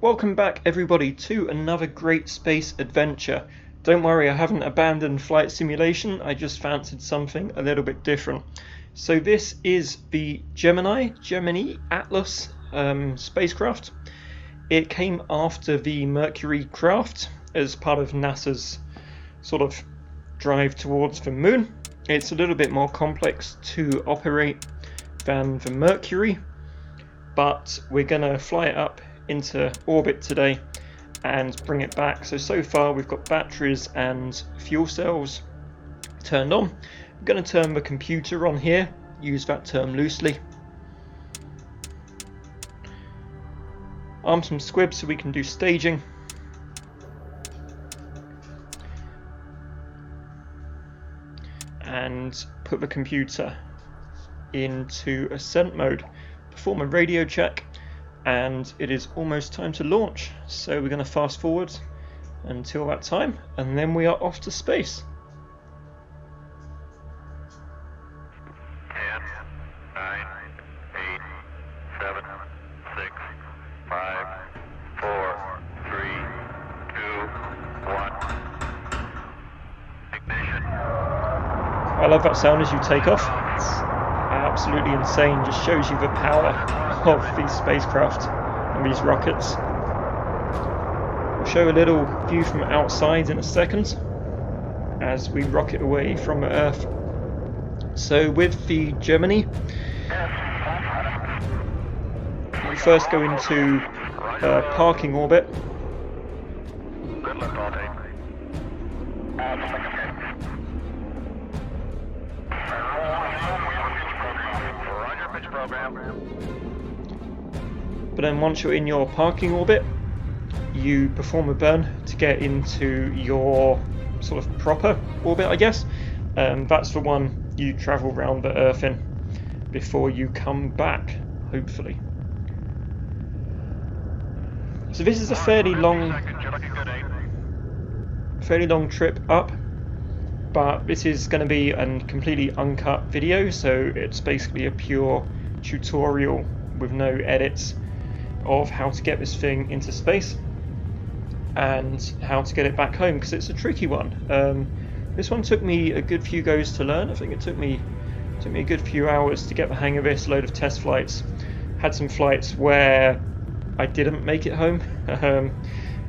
Welcome back everybody to another great space adventure. Don't worry, I haven't abandoned flight simulation, I just fancied something a little bit different. So this is the Gemini Atlas spacecraft. It came after the Mercury craft as part of NASA's sort of drive towards the moon. It's a little bit more complex to operate than the Mercury, but we're gonna fly it up into orbit today and bring it back. So far we've got batteries and fuel cells turned on. I'm going to turn the computer on here, use that term loosely. Arm some squibs so we can do staging. And put the computer into ascent mode. Perform a radio check. And it is almost time to launch, so we're going to fast forward until that time, and then we are off to space. 10, 9, 8, 7, 6, 5, 4, 3, 2, 1. Ignition. I love that sound as you take off. It's absolutely insane, just shows you the power of these spacecraft and these rockets. We'll show a little view from outside in a second as we rocket away from Earth. So with the Gemini, we first go into parking orbit. But then once you're in your parking orbit, you perform a burn to get into your sort of proper orbit, I guess. That's the one you travel around the Earth in before you come back, hopefully. So this is a fairly long trip up, but this is going to be a completely uncut video, so it's basically a pure tutorial with no edits of how to get this thing into space and how to get it back home, because it's a tricky one. This one took me a good few goes to learn. I think it took me a good few hours to get the hang of this. A load of test flights. Had some flights where I didn't make it home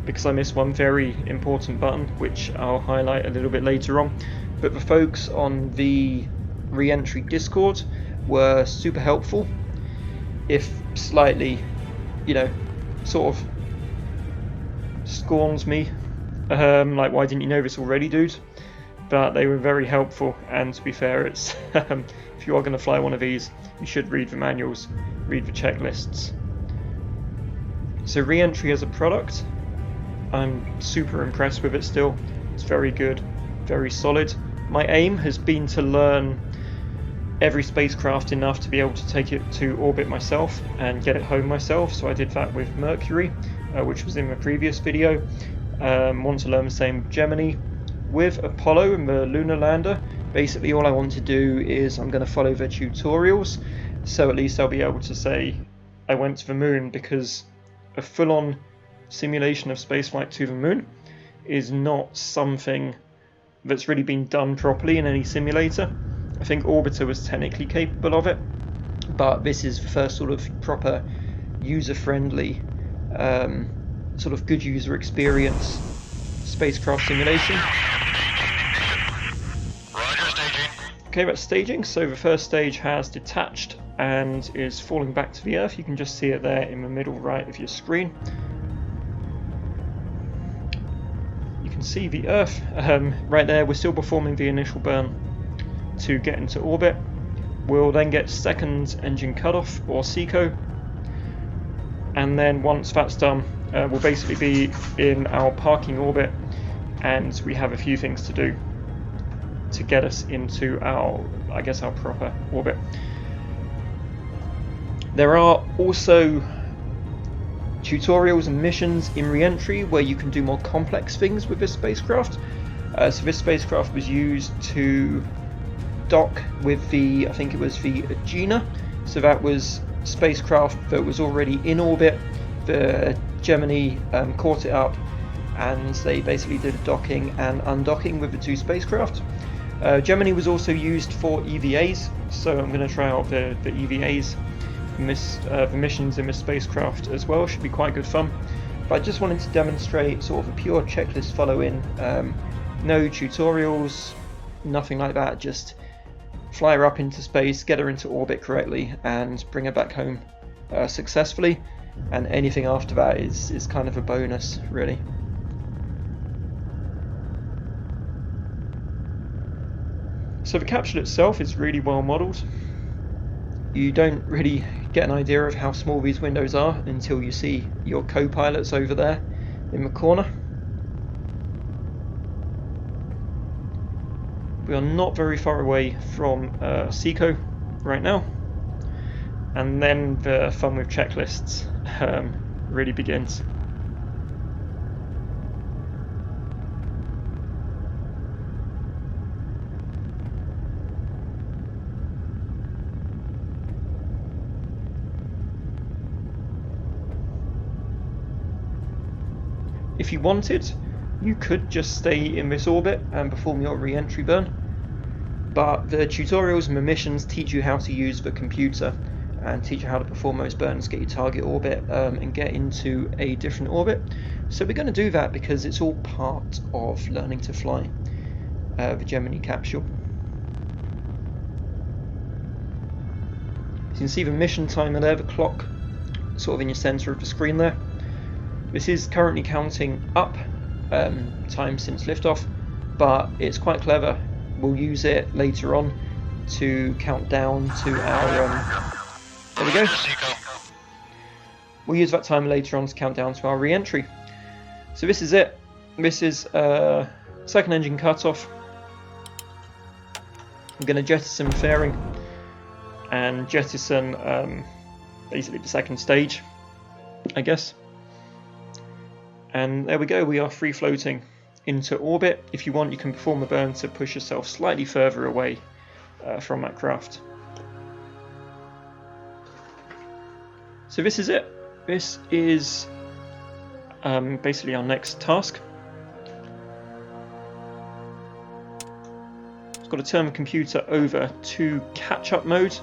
because I missed one very important button, which I'll highlight a little bit later on. But the folks on the ReEntry Discord were super helpful, if slightly, sort of scorns me, like, why didn't you know this already, dude? But they were very helpful, and to be fair, it's if you are going to fly one of these, you should read the manuals, read the checklists. So ReEntry as a product, I'm super impressed with it still. It's very good, very solid. My aim has been to learn every spacecraft enough to be able to take it to orbit myself and get it home myself. So I did that with Mercury, which was in the previous video. Want to learn the same with Gemini. With Apollo and the lunar lander, basically all I want to do is I'm going to follow the tutorials, so at least I'll be able to say I went to the moon, because a full-on simulation of spaceflight to the moon is not something that's really been done properly in any simulator. I think Orbiter was technically capable of it, but this is the first sort of proper user-friendly, sort of good user experience spacecraft simulation. Roger, staging. Okay, that's staging. So the first stage has detached and is falling back to the Earth. You can just see it there in the middle right of your screen. You can see the Earth right there. We're still performing the initial burn to get into orbit. We'll then get second engine cutoff, or SECO, and then once that's done, we'll basically be in our parking orbit, and we have a few things to do to get us into our proper orbit. There are also tutorials and missions in ReEntry where you can do more complex things with this spacecraft. So this spacecraft was used to dock with the, I think it was the Gemini. So that was spacecraft that was already in orbit the Gemini caught it up, and they basically did a docking and undocking with the two spacecraft. Gemini was also used for EVAs, so I'm going to try out the EVAs in this, the missions in this spacecraft as well. Should be quite good fun. But I just wanted to demonstrate sort of a pure checklist following, no tutorials, nothing like that, just fly her up into space, get her into orbit correctly, and bring her back home successfully, and anything after that is kind of a bonus, really. So the capsule itself is really well modelled. You don't really get an idea of how small these windows are until you see your co-pilots over there in the corner. We are not very far away from Seco right now, and then the fun with checklists really begins. If you wanted, you could just stay in this orbit and perform your re-entry burn, but the tutorials and the missions teach you how to use the computer and teach you how to perform those burns, get your target orbit, and get into a different orbit. So we're going to do that because it's all part of learning to fly the Gemini capsule. You can see the mission timer there, the clock sort of in your center of the screen there. This is currently counting up time since liftoff, but it's quite clever. We'll use it later on to count down to our there we go. We'll use that time later on to count down to our re-entry. So this is it. This is second engine cutoff. I'm going to jettison fairing and jettison basically the second stage, I guess. And there we go, we are free floating into orbit. If you want, you can perform a burn to push yourself slightly further away from that craft. So this is it. This is basically our next task. I've got to turn the computer over to catch-up mode.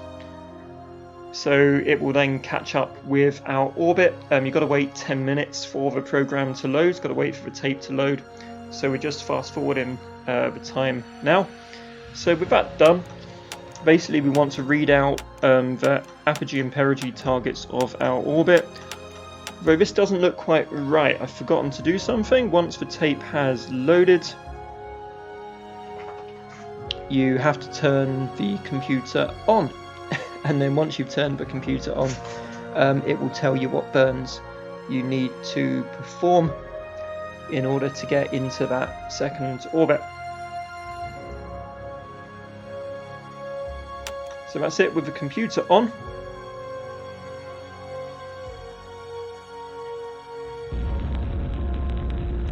So it will then catch up with our orbit. You've got to wait 10 minutes for the program to load. You've got to wait for the tape to load. So we're just fast forwarding the time now. So with that done, basically we want to read out the apogee and perigee targets of our orbit. Though this doesn't look quite right, I've forgotten to do something. Once the tape has loaded, you have to turn the computer on. And then once you've turned the computer on, it will tell you what burns you need to perform in order to get into that second orbit. So that's it with the computer on.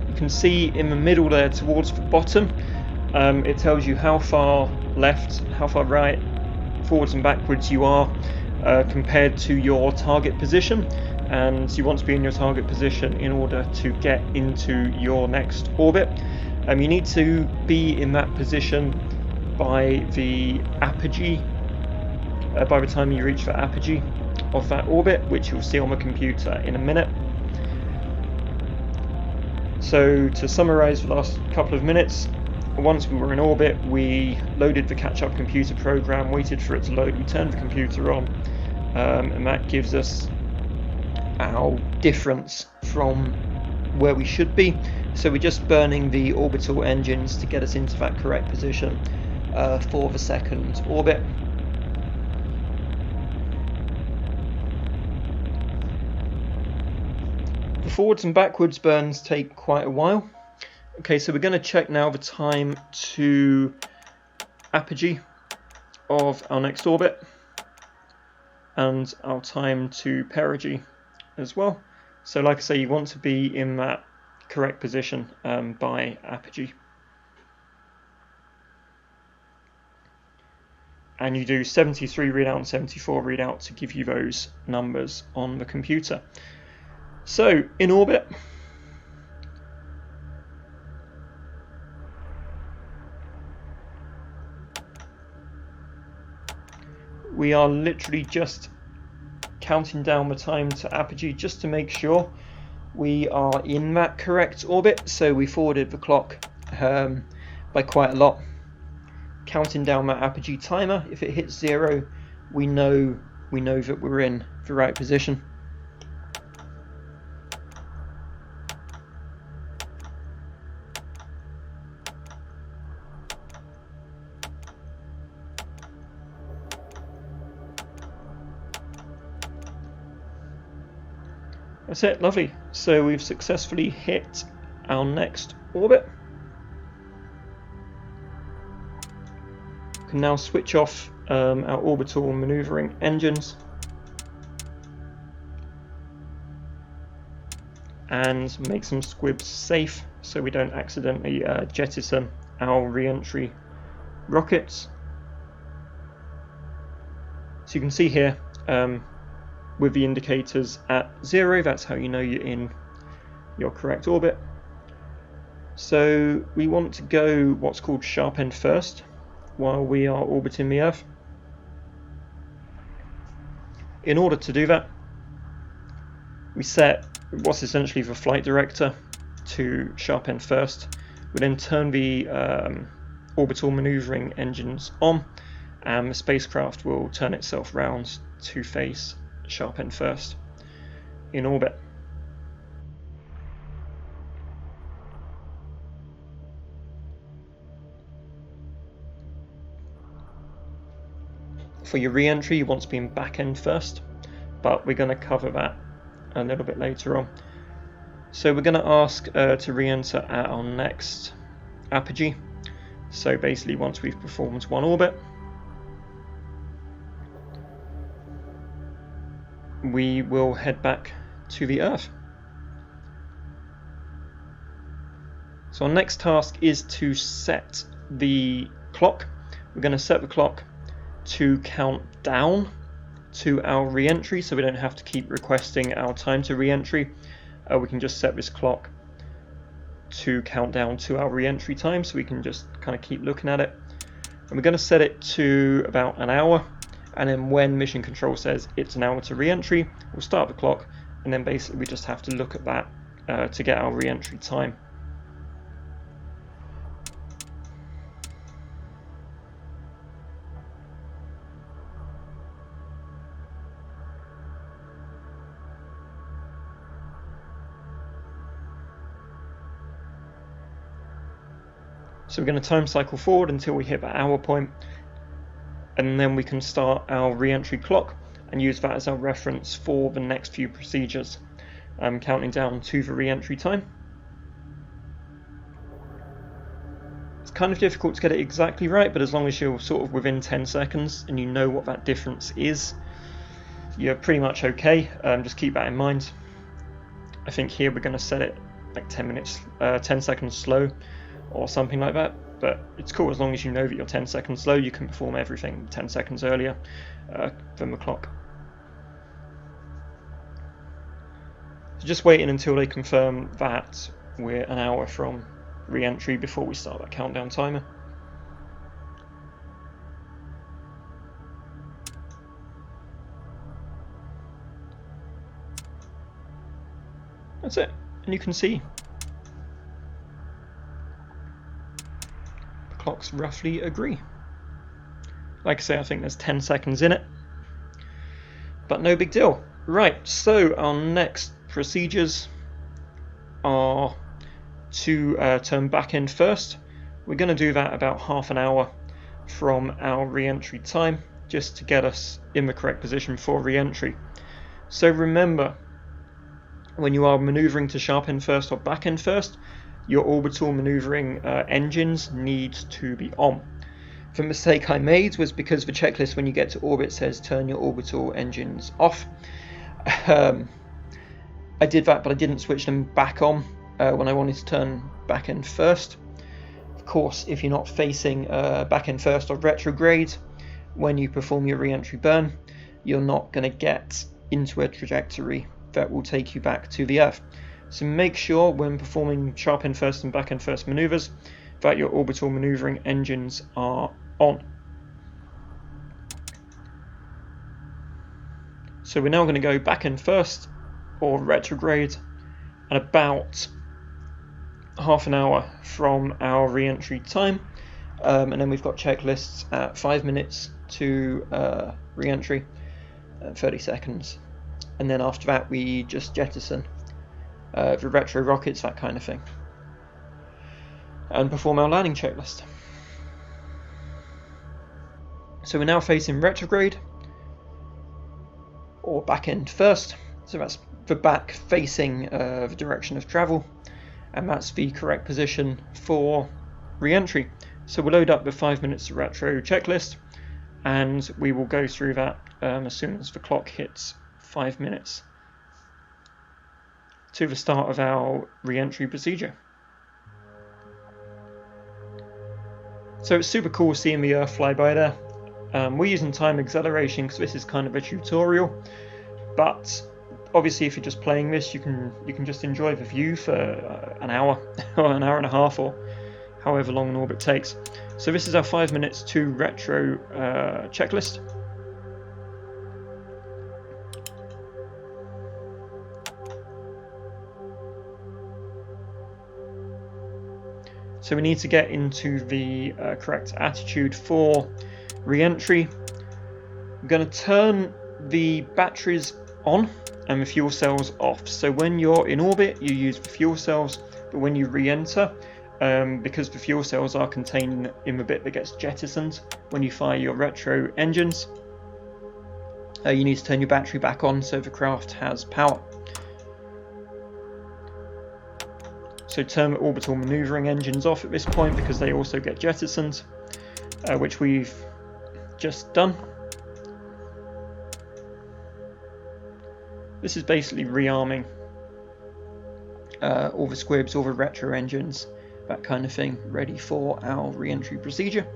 You can see in the middle there towards the bottom, it tells you how far left, how far right, forwards and backwards you are compared to your target position, and you want to be in your target position in order to get into your next orbit. You need to be in that position by the apogee, by the time you reach the apogee of that orbit, which you'll see on the computer in a minute. So to summarize the last couple of minutes, once we were in orbit, we loaded the catch-up computer program, waited for it to load, we turned the computer on, and that gives us our difference from where we should be. So we're just burning the orbital engines to get us into that correct position for the second orbit. The forwards and backwards burns take quite a while. Okay, so we're going to check now the time to apogee of our next orbit and our time to perigee as well. So like I say, you want to be in that correct position by apogee. And you do 73 readout and 74 readout to give you those numbers on the computer. So, in orbit, we are literally just counting down the time to apogee just to make sure we are in that correct orbit. So we forwarded the clock by quite a lot, counting down that apogee timer. If it hits 0, we know that we're in the right position. That's it, lovely. So we've successfully hit our next orbit. We can now switch off our orbital maneuvering engines and make some squibs safe so we don't accidentally jettison our re-entry rockets. So you can see here with the indicators at 0, that's how you know you're in your correct orbit. So we want to go what's called sharp end first while we are orbiting the Earth. In order to do that, we set what's essentially the flight director to sharp end first. We then turn the orbital maneuvering engines on, and the spacecraft will turn itself round to face sharp end first in orbit. For your re-entry, you want to be in back end first, but we're going to cover that a little bit later on. So we're going to ask to re-enter at our next apogee. So basically, once we've performed one orbit, we will head back to the Earth. So our next task is to set the clock. We're going to set the clock to count down to our re-entry, so we don't have to keep requesting our time to re-entry. We can just set this clock to count down to our re-entry time, so we can just kind of keep looking at it. And we're going to set it to about an hour, and then when mission control says it's an hour to re-entry, we'll start the clock, and then basically we just have to look at that to get our re-entry time. So we're going to time cycle forward until we hit that hour point, and then we can start our re-entry clock and use that as our reference for the next few procedures, counting down to the re-entry time. It's kind of difficult to get it exactly right, but as long as you're sort of within 10 seconds and you know what that difference is, you're pretty much okay. Just keep that in mind. I think here we're going to set it like 10 seconds slow or something like that, but it's cool as long as you know that you're 10 seconds slow. You can perform everything 10 seconds earlier than the clock. So just waiting until they confirm that we're an hour from re-entry before we start that countdown timer. That's it, and you can see clocks roughly agree. Like I say, I think there's 10 seconds in it, but no big deal. Right, so our next procedures are to turn back end first. We're going to do that about half an hour from our re-entry time, just to get us in the correct position for re-entry. So remember, when you are maneuvering to sharp end first or back end first, your orbital maneuvering engines need to be on. The mistake I made was because the checklist when you get to orbit says turn your orbital engines off. I did that, but I didn't switch them back on when I wanted to turn back end first. Of course, if you're not facing back end first or retrograde when you perform your re-entry burn, you're not going to get into a trajectory that will take you back to the Earth. So make sure when performing sharp end first and back end first maneuvers that your orbital maneuvering engines are on. So we're now going to go back end first, or retrograde, at about half an hour from our re-entry time, and then we've got checklists at 5 minutes to re-entry, 30 seconds, and then after that we just jettison the retro rockets, that kind of thing, and perform our landing checklist. So we're now facing retrograde, or back end first, so that's the back facing the direction of travel, and that's the correct position for re-entry. So we'll load up the 5 minutes of retro checklist, and we will go through that as soon as the clock hits 5 minutes to the start of our re-entry procedure. So it's super cool seeing the Earth fly by there. We're using time acceleration because this is kind of a tutorial, but obviously if you're just playing this, you can just enjoy the view for an hour or an hour and a half, or however long an orbit takes. So this is our 5 minutes to retro checklist. So we need to get into the correct attitude for re-entry. I'm going to turn the batteries on and the fuel cells off. So when you're in orbit, you use the fuel cells, but when you re-enter, because the fuel cells are contained in the bit that gets jettisoned when you fire your retro engines, you need to turn your battery back on so the craft has power. So turn the orbital maneuvering engines off at this point because they also get jettisoned, which we've just done. This is basically rearming all the squibs, all the retro engines, that kind of thing, ready for our re-entry procedure.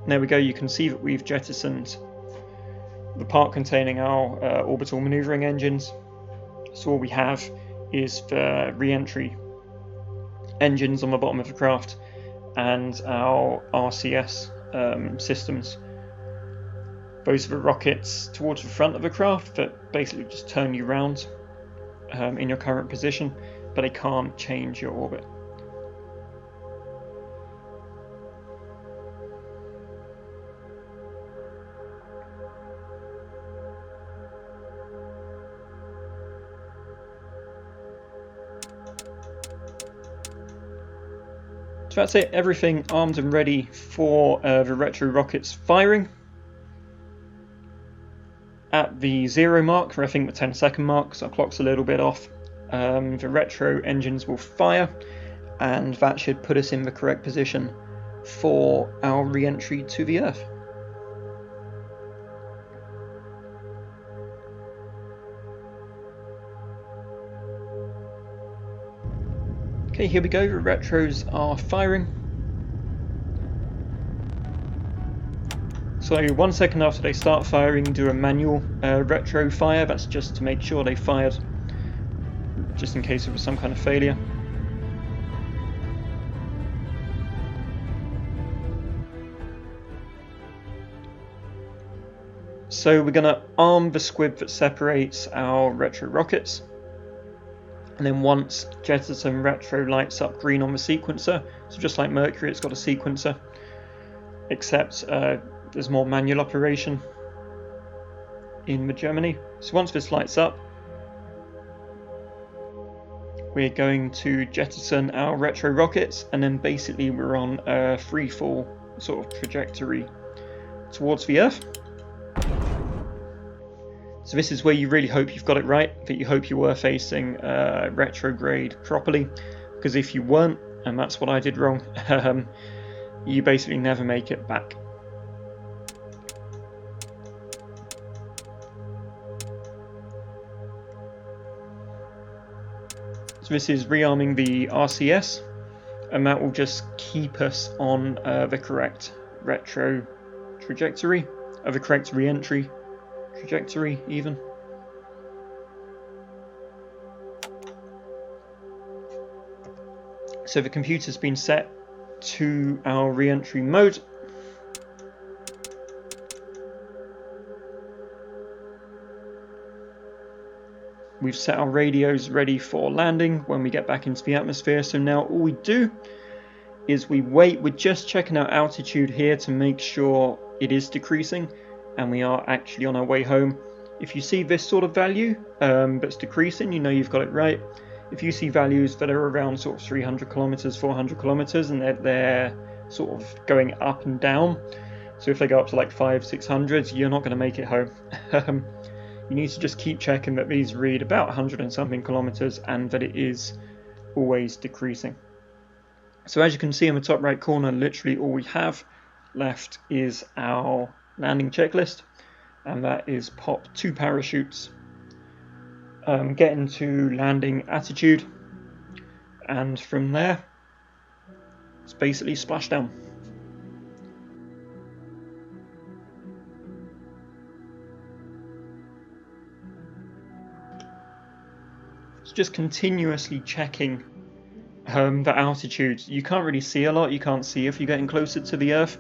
There we go, you can see that we've jettisoned the part containing our orbital maneuvering engines. So all we have is the re-entry engines on the bottom of the craft and our RCS systems. Those are the rockets towards the front of the craft that basically just turn you round in your current position, but they can't change your orbit. So that's it, everything armed and ready for the retro rockets firing. At the 0 mark, or I think the 10-second mark, so our clock's a little bit off, the retro engines will fire, and that should put us in the correct position for our re-entry to the Earth. Okay, here we go, the retros are firing. So 1 second after they start firing, do a manual retro fire. That's just to make sure they fired, just in case there was some kind of failure. So we're going to arm the squib that separates our retro rockets. And then once jettison retro lights up green on the sequencer, so just like Mercury, it's got a sequencer, except there's more manual operation in the Gemini. So once this lights up, we're going to jettison our retro rockets, and then basically we're on a free fall sort of trajectory towards the Earth. So this is where you really hope you've got it right, that you hope you were facing retrograde properly, because if you weren't, and that's what I did wrong, you basically never make it back. So this is rearming the RCS, and that will just keep us on the correct retro trajectory, the correct re-entry trajectory even. So the computer's been set to our re-entry mode. We've set our radios ready for landing when we get back into the atmosphere, so now all we do is we wait. We're just checking our altitude here to make sure it is decreasing, and we are actually on our way home. If you see this sort of value that's decreasing, you know you've got it right. If you see values that are around sort of 300 kilometers, 400 kilometers, and they're sort of going up and down, so if they go up to like 500-600, you're not going to make it home. You need to just keep checking that these read about 100 and something kilometers and that it is always decreasing. So as you can see in the top right corner, literally all we have left is our landing checklist, and that is pop 2 parachutes, get into landing attitude, and from there it's basically splashdown. It's just continuously checking the altitude. You can't really see a lot. You can't see if you're getting closer to the Earth,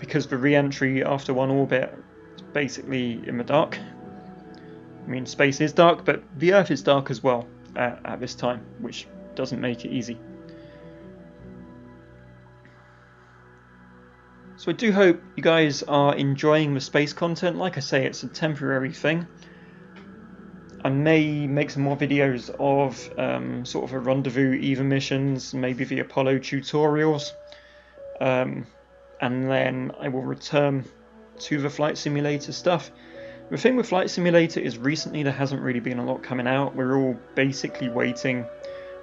because the re-entry after one orbit is basically in the dark. I mean, space is dark, but the Earth is dark as well at this time, which doesn't make it easy. So I do hope you guys are enjoying the space content. Like I say, it's a temporary thing. I may make some more videos of sort of a rendezvous EVA missions, maybe the Apollo tutorials, and then I will return to the flight simulator stuff. The thing with flight simulator is recently there hasn't really been a lot coming out. We're all basically waiting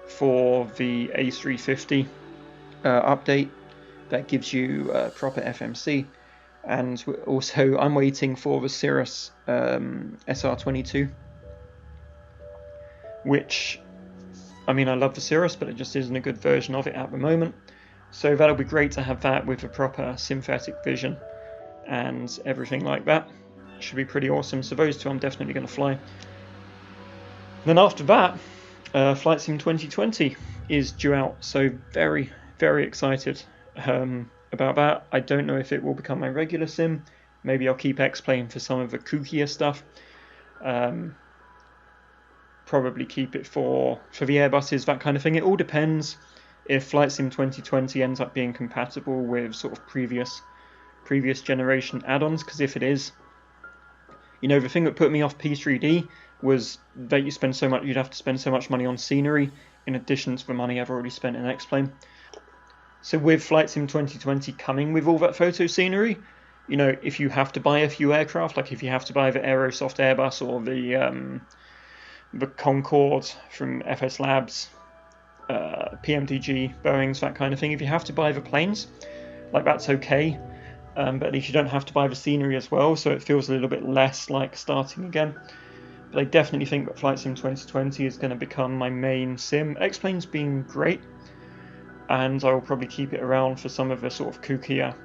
for the A350 update that gives you proper FMC, and also I'm waiting for the Cirrus SR22. Which, I mean, I love the Cirrus, but it just isn't a good version of it at the moment. So that'll be great to have that with a proper synthetic vision and everything like that. Should be pretty awesome. So those two I'm definitely going to fly. Then after that, Flight Sim 2020 is due out. So very, very excited about that. I don't know if it will become my regular sim. Maybe I'll keep X-Plane for some of the kookier stuff. Probably keep it for the Airbuses, that kind of thing. It all depends if Flight Sim 2020 ends up being compatible with sort of previous generation add-ons, because if it is, you know, the thing that put me off P3D was that you'd have to spend so much money on scenery in addition to the money I've already spent in X-Plane. So with Flight Sim 2020 coming with all that photo scenery, you know, if you have to buy a few aircraft, like if you have to buy the Aerosoft Airbus or the Concorde from FS Labs, PMDG, Boeings, that kind of thing. If you have to buy the planes, like that's okay, but at least you don't have to buy the scenery as well, so it feels a little bit less like starting again. But I definitely think that Flight Sim 2020 is going to become my main sim. X-Plane's been great, and I will probably keep it around for some of the sort of kookier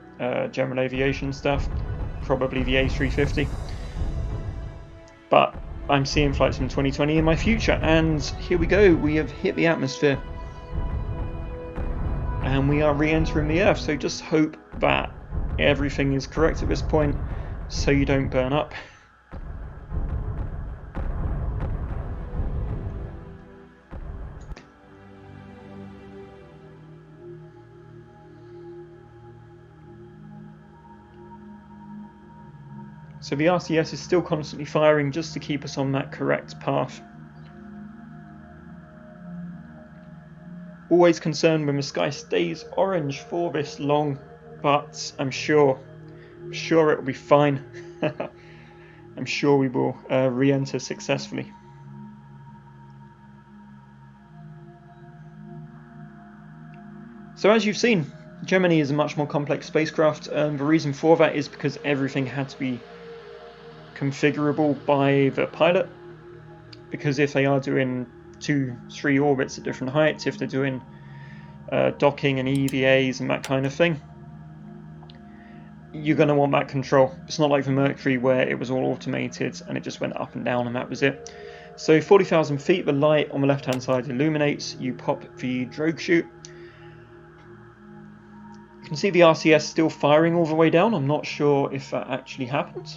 general aviation stuff, probably the A350. But I'm seeing Flight Sim 2020 in my future, and here we go. We have hit the atmosphere, and we are re-entering the Earth. So just hope that everything is correct at this point, so you don't burn up. So the RCS is still constantly firing just to keep us on that correct path. Always concerned when the sky stays orange for this long, but I'm sure it will be fine. I'm sure we will re-enter successfully. So as you've seen, Gemini is a much more complex spacecraft. The reason for that is because everything had to be configurable by the pilot, because if they are doing 2-3 orbits at different heights, if they're doing docking and EVAs and that kind of thing, you're going to want that control. It's not like the Mercury where it was all automated and it just went up and down and that was it. So 40,000 feet, the light on the left hand side illuminates, you pop the drogue chute. You can see the RCS still firing all the way down. I'm not sure if that actually happened,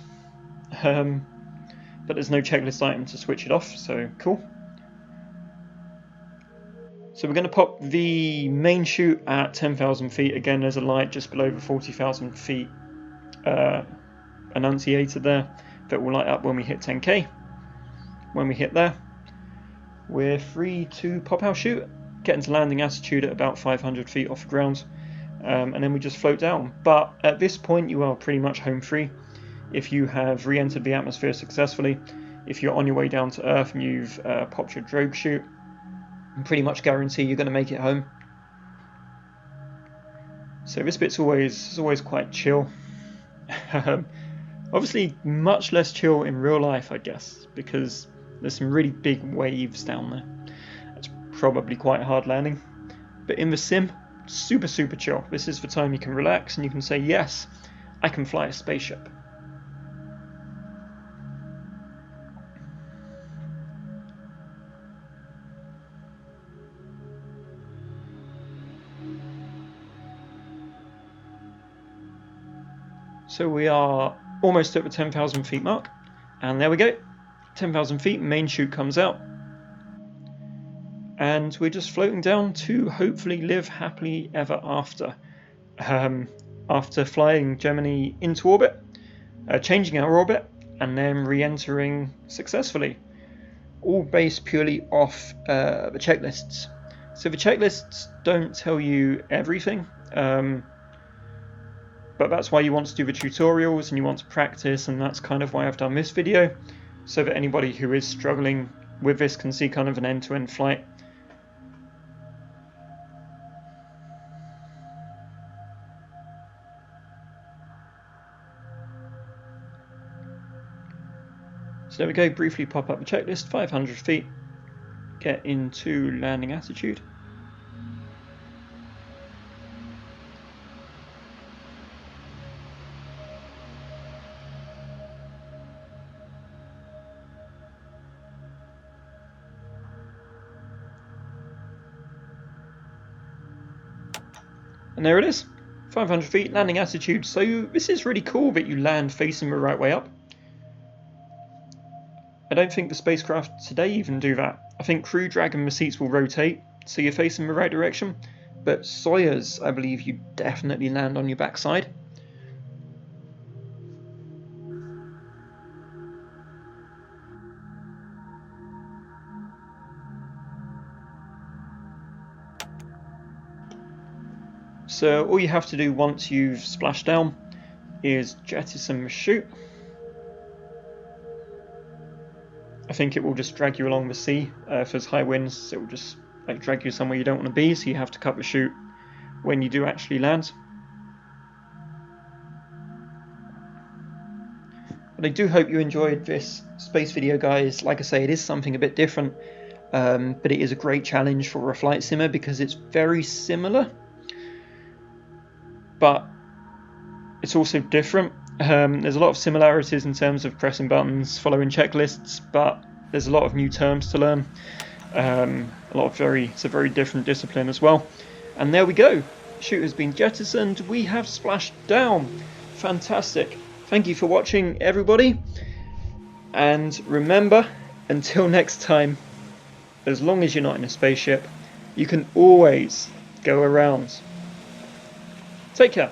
but there's no checklist item to switch it off, so cool. So we're going to pop the main chute at 10,000 feet. Again, there's a light just below the 40,000 feet annunciator there that will light up when we hit 10k. When we hit there, we're free to pop our chute, get into landing attitude at about 500 feet off the ground, and then we just float down. But at this point you are pretty much home free. If you have re-entered the atmosphere successfully, if you're on your way down to Earth and you've popped your drogue chute, I pretty much guarantee you're going to make it home. So this bit's always quite chill. Obviously much less chill in real life, I guess, because there's some really big waves down there. It's probably quite hard landing. But in the sim, super chill. This is the time you can relax and you can say, yes, I can fly a spaceship. So we are almost at the 10,000 feet mark, and there we go. 10,000 feet, main chute comes out, and we're just floating down to hopefully live happily ever after. After flying Gemini into orbit, changing our orbit, and then re-entering successfully, all based purely off the checklists. So the checklists don't tell you everything, but that's why you want to do the tutorials and you want to practice, and that's kind of why I've done this video, so that anybody who is struggling with this can see kind of an end-to-end flight. So there we go, briefly pop up the checklist, 500 feet, get into landing attitude. And there it is, 500 feet, landing attitude. So this is really cool that you land facing the right way up. I don't think the spacecraft today even do that. I think Crew Dragon the seats will rotate, so you're facing the right direction. But Soyuz, I believe you definitely land on your backside. So all you have to do once you've splashed down is jettison the chute. I think it will just drag you along the sea. If there's high winds, it will just drag you somewhere you don't want to be, so you have to cut the chute when you do actually land. But I do hope you enjoyed this space video, guys. Like I say, it is something a bit different, but it is a great challenge for a flight simmer because it's very similar, but it's also different. There's a lot of similarities in terms of pressing buttons, following checklists, but there's a lot of new terms to learn. It's a very different discipline as well. And there we go. Chute has been jettisoned. We have splashed down. Fantastic. Thank you for watching, everybody. And remember, until next time, as long as you're not in a spaceship, you can always go around. Take care.